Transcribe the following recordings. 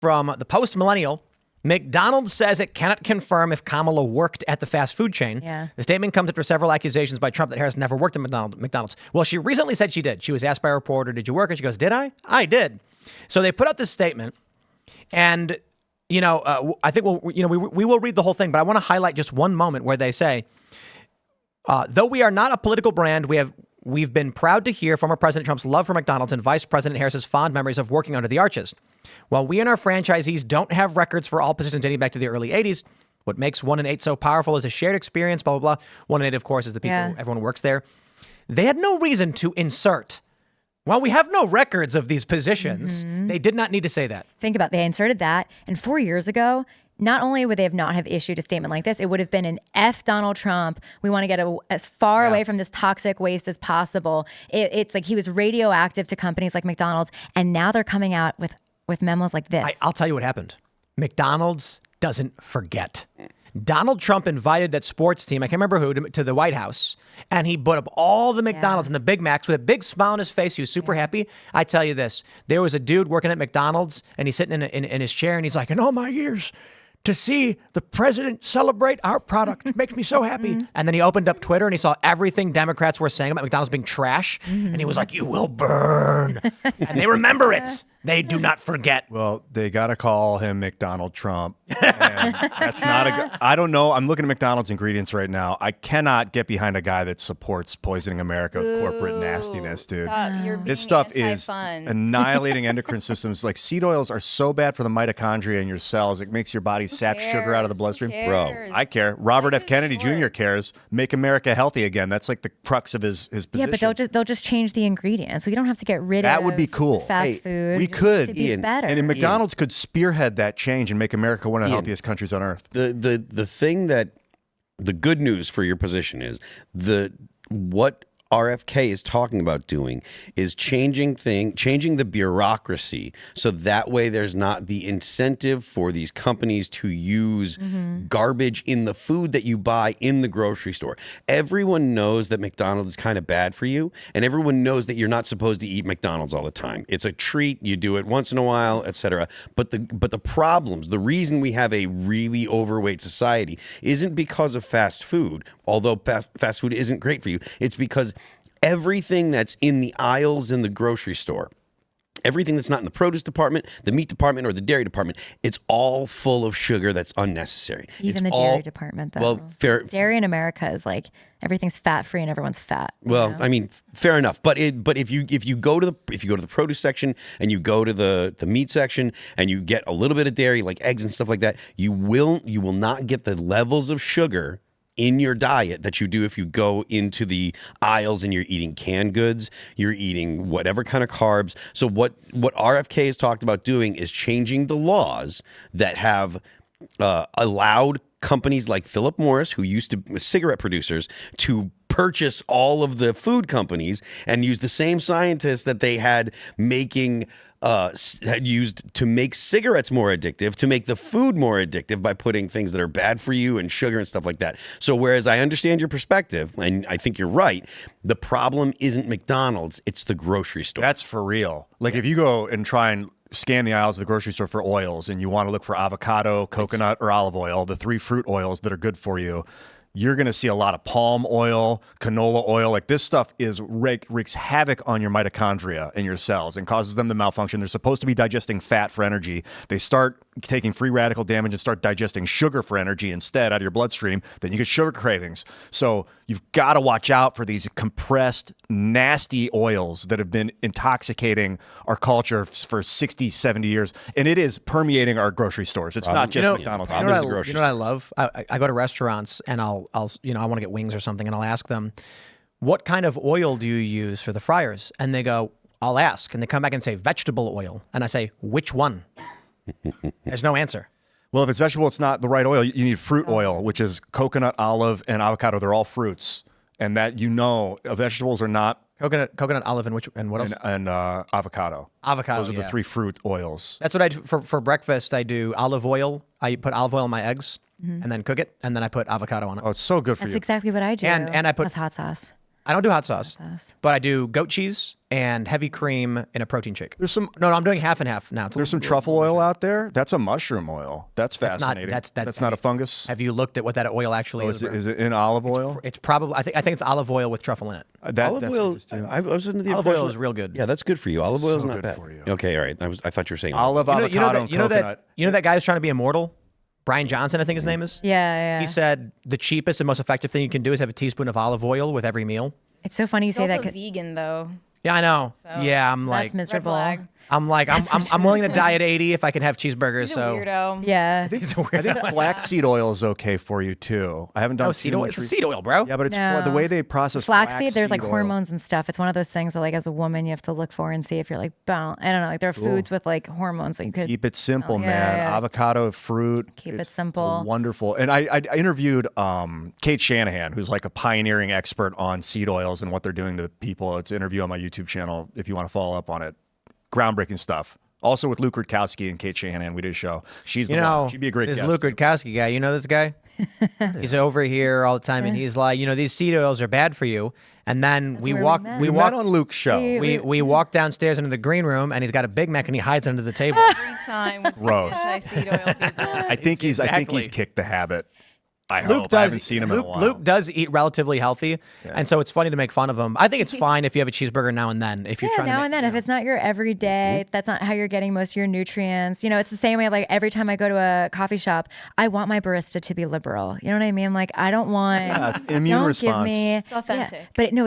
from the Post-Millennial. McDonald's says it cannot confirm if Kamala worked at the fast food chain. Yeah. The statement comes after several accusations by Trump that Harris never worked at McDonald's. Well, she recently said she did. She was asked by a reporter, did you work? And she goes, did I? I did. So they put out this statement. And, I think we will read the whole thing. But I want to highlight just one moment where they say, though we are not a political brand, we've been proud to hear former President Trump's love for McDonald's and Vice President Harris's fond memories of working under the arches. While we and our franchisees don't have records for all positions dating back to the early 80s, what makes 1 and 8 so powerful is a shared experience, blah, blah, blah. 1 and 8, of course, is the people, everyone works there. They had no reason to insert. While we have no records of these positions, they did not need to say that. Think about it. They inserted that. And 4 years ago, not only would they not have issued a statement like this, it would have been an F Donald Trump. We want to get as far away from this toxic waste as possible. It's like he was radioactive to companies like McDonald's. And now they're coming out with memos like this. I'll tell you what happened. McDonald's doesn't forget. Donald Trump invited that sports team, I can't remember who, to the White House, and he put up all the McDonald's and the Big Macs with a big smile on his face. He was super happy. I tell you this, there was a dude working at McDonald's, and he's sitting in his chair, and he's like, in all my years, to see the president celebrate our product makes me so happy. And then he opened up Twitter and he saw everything Democrats were saying about McDonald's being trash. And he was like, you will burn. And they remember it. They do not forget. Well, they got to call him McDonald Trump. And that's not a good, I don't know. I'm looking at McDonald's ingredients right now. I cannot get behind a guy that supports poisoning America with corporate nastiness, dude. Stop. You're being This stuff is anti-fun. annihilating endocrine systems. Like seed oils are so bad for the mitochondria in your cells. It makes your body sap sugar out of the bloodstream. Bro, I care. Robert F. Kennedy Jr. cares. Make America healthy again. That's like the crux of his position. Yeah, but they'll just change the ingredients, so you don't have to get rid of That would be cool. fast food. We could, to be better. And McDonald's could spearhead that change and make America one of the healthiest countries on earth. The thing that the good news for your position is what RFK is talking about doing is changing the bureaucracy so that way there's not the incentive for these companies to use garbage in the food that you buy in the grocery store. Everyone knows that McDonald's is kind of bad for you, and everyone knows that you're not supposed to eat McDonald's all the time. It's a treat, you do it once in a while, etc. But the problems, the reason we have a really overweight society isn't because of fast food, although fast food isn't great for you. It's because everything that's in the aisles in the grocery store, everything that's not in the produce department, the meat department, or the dairy department, it's all full of sugar that's unnecessary. Even the dairy department, though. Well, dairy in America is like everything's fat free and everyone's fat. Well, I mean, fair enough. But if you go to the produce section and you go to the meat section and you get a little bit of dairy, like eggs and stuff like that, you will not get the levels of sugar in your diet that you do if you go into the aisles and you're eating canned goods, you're eating whatever kind of carbs. So what RFK has talked about doing is changing the laws that have allowed companies like Philip Morris, who used to cigarette producers, to purchase all of the food companies and use the same scientists that they had used to make cigarettes more addictive, to make the food more addictive by putting things that are bad for you and sugar and stuff like that. So whereas I understand your perspective, and I think you're right, the problem isn't McDonald's, it's the grocery store. That's for real. Like if you go and try and scan the aisles of the grocery store for oils and you want to look for avocado, coconut, or olive oil, the 3 fruit oils that are good for you, you're going to see a lot of palm oil, canola oil. Like this stuff wreaks havoc on your mitochondria in your cells and causes them to malfunction. They're supposed to be digesting fat for energy. They start taking free radical damage and start digesting sugar for energy instead out of your bloodstream. Then you get sugar cravings. So you've got to watch out for these compressed, nasty oils that have been intoxicating our culture for 60, 70 years. And it is permeating our grocery stores. It's not just McDonald's. You know what I love? I go to restaurants and I want to get wings or something, and I'll ask them, what kind of oil do you use for the fryers? And they go, I'll ask. And they come back and say, vegetable oil. And I say, which one? There's no answer. Well, if it's vegetable, it's not the right oil. You need fruit oil, which is coconut, olive, and avocado. They're all fruits. And that, vegetables are not. Coconut, olive, and what else? And avocado. Avocado, Those are the 3 fruit oils. That's what I do for breakfast. I do olive oil. I put olive oil in my eggs and then cook it, and then I put avocado on it. Oh, it's so good for you. That's exactly what I do. And I put plus hot sauce. I don't do hot sauce, but I do goat cheese and heavy cream in a protein shake. There's some No, I'm doing half and half now. There's some truffle oil out there. That's a mushroom oil. That's fascinating. That's not a fungus. Have you looked at what that oil actually is? Is it in olive oil? It's probably. I think it's olive oil with truffle in it. Olive oil. I was into the Olive oil is real good. Yeah, that's good for you. Olive oil is so not good bad for you. Okay, all right. I thought you were saying Olive, avocado, and coconut. You know that guy who's trying to be immortal? Brian Johnson, I think his name is. Yeah. He said the cheapest and most effective thing you can do is have a teaspoon of olive oil with every meal. It's so funny you It's say also that. 'Cause vegan though. Yeah, I know. So yeah, I'm that's like, miserable. flag. I'm willing to die at 80 if I can have cheeseburgers. He's So a weirdo. Yeah. he's a I think flaxseed oil is okay for you too. I haven't done No, seed oil. much It's a seed oil, bro. Yeah, but it's No. the way they process Flaxseed, there's like oil. hormones and stuff. It's one of those things that like as a woman you have to look for and see if you're like, I don't know, like there are foods with like hormones that you could. Keep it simple, yeah, man. yeah. Avocado, fruit. Keep it it's simple. wonderful. And I interviewed Kate Shanahan, who's like a pioneering expert on seed oils and what they're doing to people. It's an interview on my YouTube channel if you want to follow up on it. Groundbreaking stuff. Also with Luke Rutkowski and Kate Shanahan, we did a show. She's the one. She'd be a great this guest. Luke Rutkowski guy. You know this guy? He's over here all the time, and he's like, these seed oils are bad for you. And then we where we walk, met. We met on Luke's show. we walk downstairs into the green room, and he's got a Big Mac, and he hides under the table. Every time with Gross. I seed oil people. I think he's Exactly. kicked the habit. I Luke hope. does. I haven't seen him in a while. Luke does eat relatively healthy, and so it's funny to make fun of him. I think it's fine if you have a cheeseburger now and then. If you're Yeah, trying now to and then. If it's not your everyday, that's not how you're getting most of your nutrients. It's the same way. Like every time I go to a coffee shop, I want my barista to be liberal. You know what I mean? Like I don't want. Yeah, it's immune don't response. give me. It's authentic. Yeah. But no,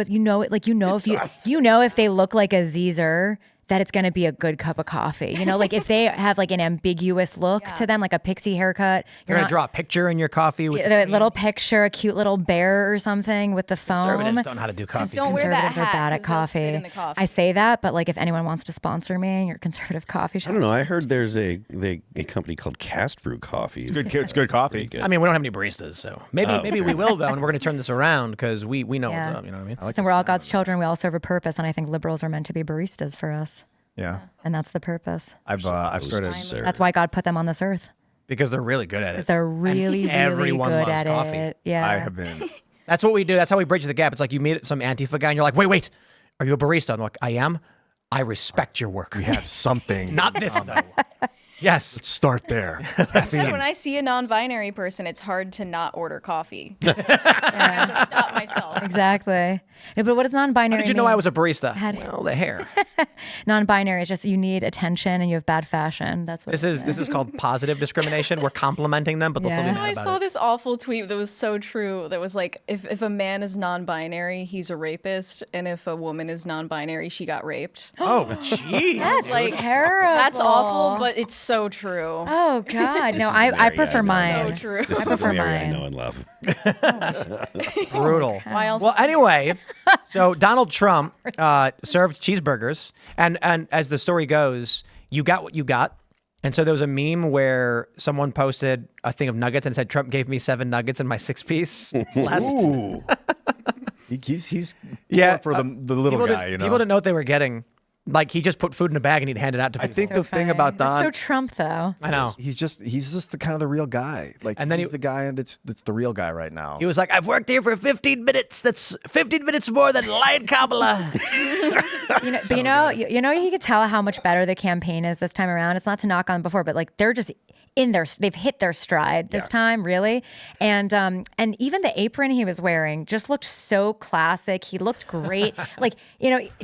if they look like a Caesar, that it's going to be a good cup of coffee. Like if they have like an ambiguous look to them, like a pixie haircut, you're gonna draw a picture in your coffee with a little picture, a cute little bear or something with the foam. Conservatives don't know how to do coffee. Don't wear that Conservatives are hat bad at 'cause they'll spit coffee. in the coffee. I say that, but like if anyone wants to sponsor me in your conservative coffee shop, I don't know. I heard there's a company called Cast Brew Coffee. It's good coffee. I mean, we don't have any baristas, so maybe we will though, and we're gonna turn this around because we know what's Yeah. up. You know what I mean? and we're all God's children. We all serve a purpose, and I think liberals are meant to be baristas for us, Yeah. and that's the purpose. I've started. That's why God put them on this earth. Because they're really good at it. They're really, really everyone good loves at coffee. it. Yeah, I have been. That's what we do. That's how we bridge the gap. It's like you meet some Antifa guy and you're like, wait, are you a barista? I'm like, I am. I respect your work. We have something. Not this though. Yes. Let's start there. So when I see a non-binary person, it's hard to not order coffee. I have to stop myself. exactly. No, but what does non-binary? How did you know mean? I was a barista? How did- Well, the hair. Non-binary is just you need attention and you have bad fashion. That's what This is called positive discrimination. We're complimenting them, but they'll still be Yeah. mad I about saw it. this awful tweet that was so true. That was like, if a man is non-binary, he's a rapist, and if a woman is non-binary, she got raped. Oh, jeez. That's Like, terrible. That's awful, but it's so true. Oh God, no! is I very prefer nice. mine. So true. This I is prefer Mary I mine. know and love. Brutal. Why else? Well, anyway, so Donald Trump served cheeseburgers, and as the story goes, you got what you got. And so there was a meme where someone posted a thing of nuggets and said, Trump gave me 7 nuggets in my 6-piece last. Ooh. He's Yeah, for the little people guy. People didn't know what they were getting. Like he just put food in a bag and he'd hand it out to I people. think So the thing funny. about That's Don, so Trump though. I know. he's just the kind of the real guy. Like, And then he's he- the guy that's the real guy right now. He was like, I've worked here for 15 minutes. That's 15 minutes more than Lion Kamala. You could tell how much better the campaign is this time around. It's not to knock on before, but like they're just they've hit their stride this time, really. And even the apron he was wearing just looked so classic. He looked great. Just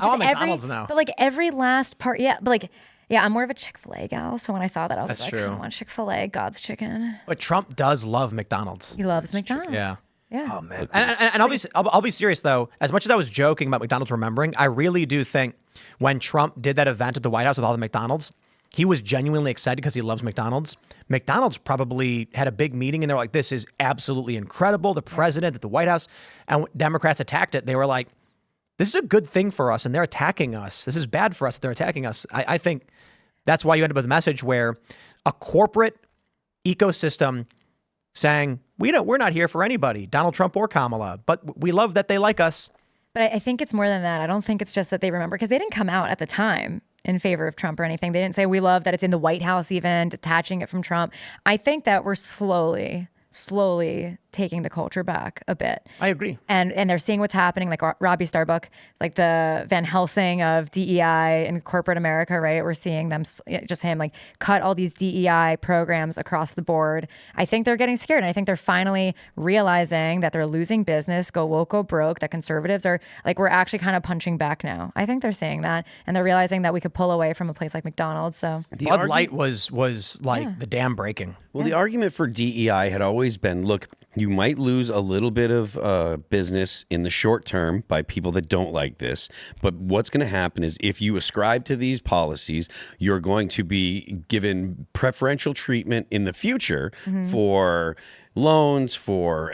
want McDonald's now. But like every last part, yeah. But like, yeah, I'm more of a Chick-fil-A gal. So when I saw that, I was That's like, true. I want Chick-fil-A, God's chicken. But Trump does love McDonald's. He loves McDonald's. Yeah. Yeah. oh man, And I'll be serious though. As much as I was joking about McDonald's remembering, I really do think when Trump did that event at the White House with all the McDonald's, he was genuinely excited because he loves McDonald's. McDonald's probably had a big meeting and they're like, this is absolutely incredible. The president at the White House, and when Democrats attacked it, they were like, this is a good thing for us and they're attacking us. This is bad for us. They're attacking us. I think that's why you end up with a message where a corporate ecosystem saying, we're not here for anybody, Donald Trump or Kamala, but we love that they like us. But I think it's more than that. I don't think it's just that they remember because they didn't come out at the time in favor of Trump or anything. They didn't say we love that it's in the White House even, detaching it from Trump. I think that we're slowly slowly taking the culture back a bit. I agree. And they're seeing what's happening, like Robbie Starbuck, like the Van Helsing of DEI in corporate America, right? We're seeing them, just him, like cut all these DEI programs across the board. I think they're getting scared. And I think they're finally realizing that they're losing business, go woke, go broke, that conservatives are like, we're actually kind of punching back now. I think they're saying that. And they're realizing that we could pull away from a place like McDonald's. So Bud Light was like the dam breaking. Well, the argument for DEI had always been, look, you might lose a little bit of business in the short term by people that don't like this. But what's going to happen is if you ascribe to these policies, you're going to be given preferential treatment in the future for loans, for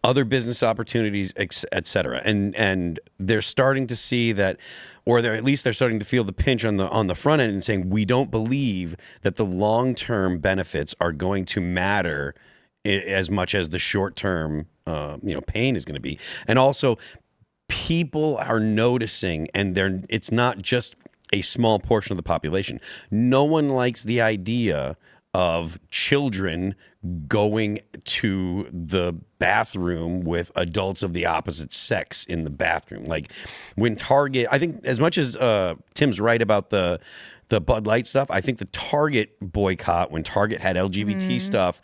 other business opportunities, et cetera. And they're starting to see that, or at least they're starting to feel the pinch on the front end and saying, we don't believe that the long-term benefits are going to matter as much as the short-term pain is going to be. And also, people are noticing, and it's not just a small portion of the population. No one likes the idea of children going to the bathroom with adults of the opposite sex in the bathroom. Like when Target, I think as much as Tim's right about the Bud Light stuff, I think the Target boycott, when Target had LGBT stuff,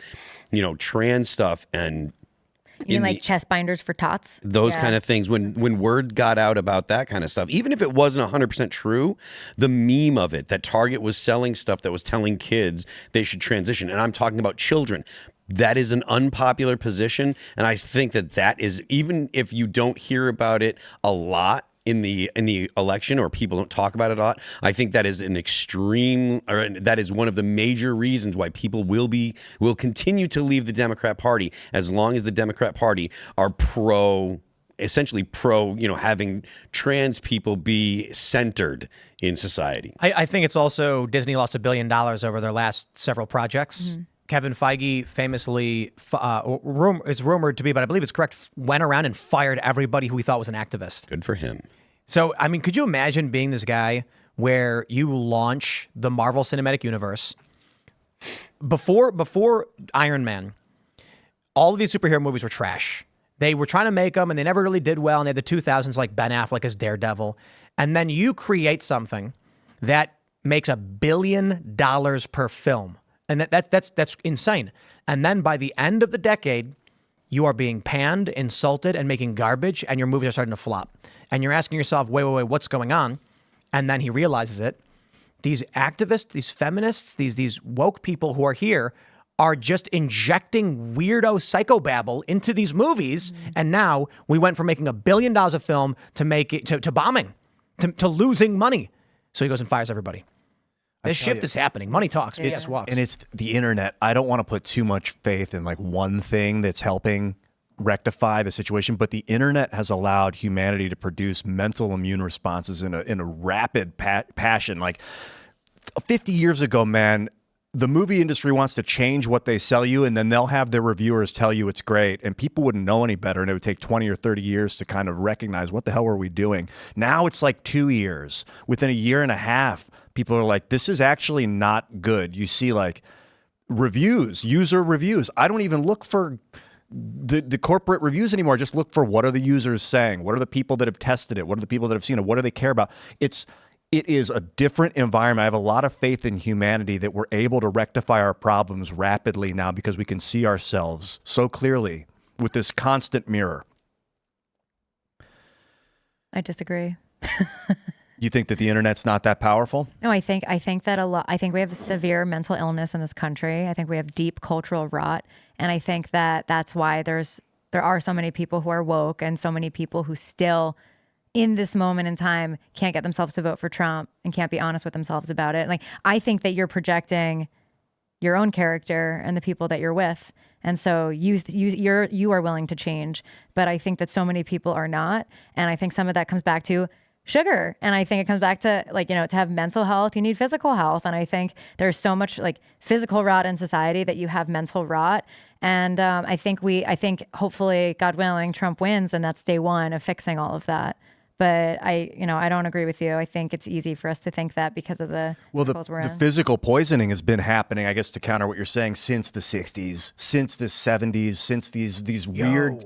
trans stuff, and even like chest binders for tots, those kind of things, when word got out about that kind of stuff, even if it wasn't 100% true, the meme of it, that Target was selling stuff that was telling kids they should transition, and I'm talking about children, that is an unpopular position. And I think that is, even if you don't hear about it a lot in the election, or people don't talk about it a lot, I think that is that is one of the major reasons why people will continue to leave the Democrat Party, as long as the Democrat Party are essentially pro, having trans people be centered in society. I think it's also Disney lost $1 billion over their last several projects. Kevin Feige famously, is rumored to be, but I believe it's correct, went around and fired everybody who he thought was an activist. Good for him. So, I mean, could you imagine being this guy where you launch the Marvel Cinematic Universe? Before Iron Man, all of these superhero movies were trash. They were trying to make them, and they never really did well. And they had the 2000s, like Ben Affleck as Daredevil. And then you create something that makes $1 billion per film. And that's insane. And then by the end of the decade, you are being panned, insulted, and making garbage, and your movies are starting to flop. And you're asking yourself, wait, what's going on? And then he realizes it. These activists, these feminists, these woke people who are here are just injecting weirdo psychobabble into these movies. And now we went from making $1 billion a film to bombing, to losing money. So he goes and fires everybody. This shift is happening. Money talks, BS walks. And it's the internet. I don't want to put too much faith in like one thing that's helping rectify the situation, but the internet has allowed humanity to produce mental immune responses in a rapid passion. Like 50 years ago, man, the movie industry wants to change what they sell you, and then they'll have their reviewers tell you it's great, and people wouldn't know any better, and it would take 20 or 30 years to kind of recognize what the hell were we doing. Now it's like 2 years. Within a year and a half, people are like, this is actually not good. You see like reviews, user reviews. I don't even look for the corporate reviews anymore. Just look for, what are the users saying? What are the people that have tested it? What are the people that have seen it? What do they care about? It is a different environment. I have a lot of faith in humanity that we're able to rectify our problems rapidly now, because we can see ourselves so clearly with this constant mirror. I disagree. You think that the internet's not that powerful? No, I think that I think we have severe mental illness in this country. I think we have deep cultural rot, and I think that that's why there are so many people who are woke, and so many people who still, in this moment in time, can't get themselves to vote for Trump and can't be honest with themselves about it. Like, I think that you're projecting your own character and the people that you're with, and so you are willing to change, but I think that so many people are not, and I think some of that comes back to sugar. And I think it comes back to, like, to have mental health, you need physical health. And I think there's so much like physical rot in society that you have mental rot. And I think hopefully, God willing, Trump wins, and that's day one of fixing all of that. But I don't agree with you. I think it's easy for us to think that because of the circles we're the in. physical poisoning has been happening, I guess, to counter what you're saying, since the 60s, since the 70s, since these weird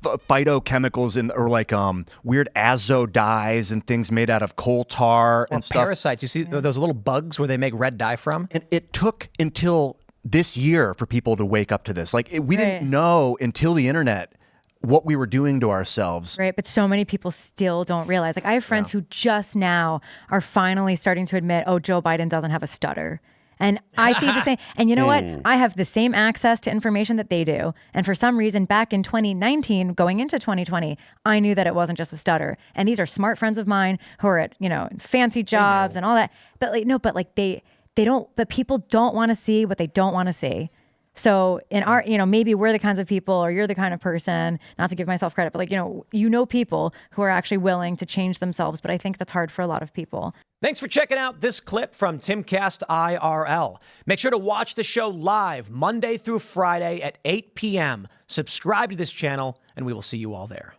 phytochemicals or weird azo dyes and things made out of coal tar and stuff. Parasites. You see those little bugs where they make red dye from? And it took until this year for people to wake up to this. We didn't know until the internet what we were doing to ourselves. Right. But so many people still don't realize. Like, I have friends who just now are finally starting to admit, oh, Joe Biden doesn't have a stutter. And I see the same. And you know what? I have the same access to information that they do. And for some reason, back in 2019, going into 2020, I knew that it wasn't just a stutter. And these are smart friends of mine who are at, fancy jobs and all that. But they don't, but people don't want to see what they don't want to see. So in our, maybe we're the kinds of people, or you're the kind of person, not to give myself credit, but people who are actually willing to change themselves. But I think that's hard for a lot of people. Thanks for checking out this clip from Timcast IRL. Make sure to watch the show live Monday through Friday at 8 p.m. Subscribe to this channel, and we will see you all there.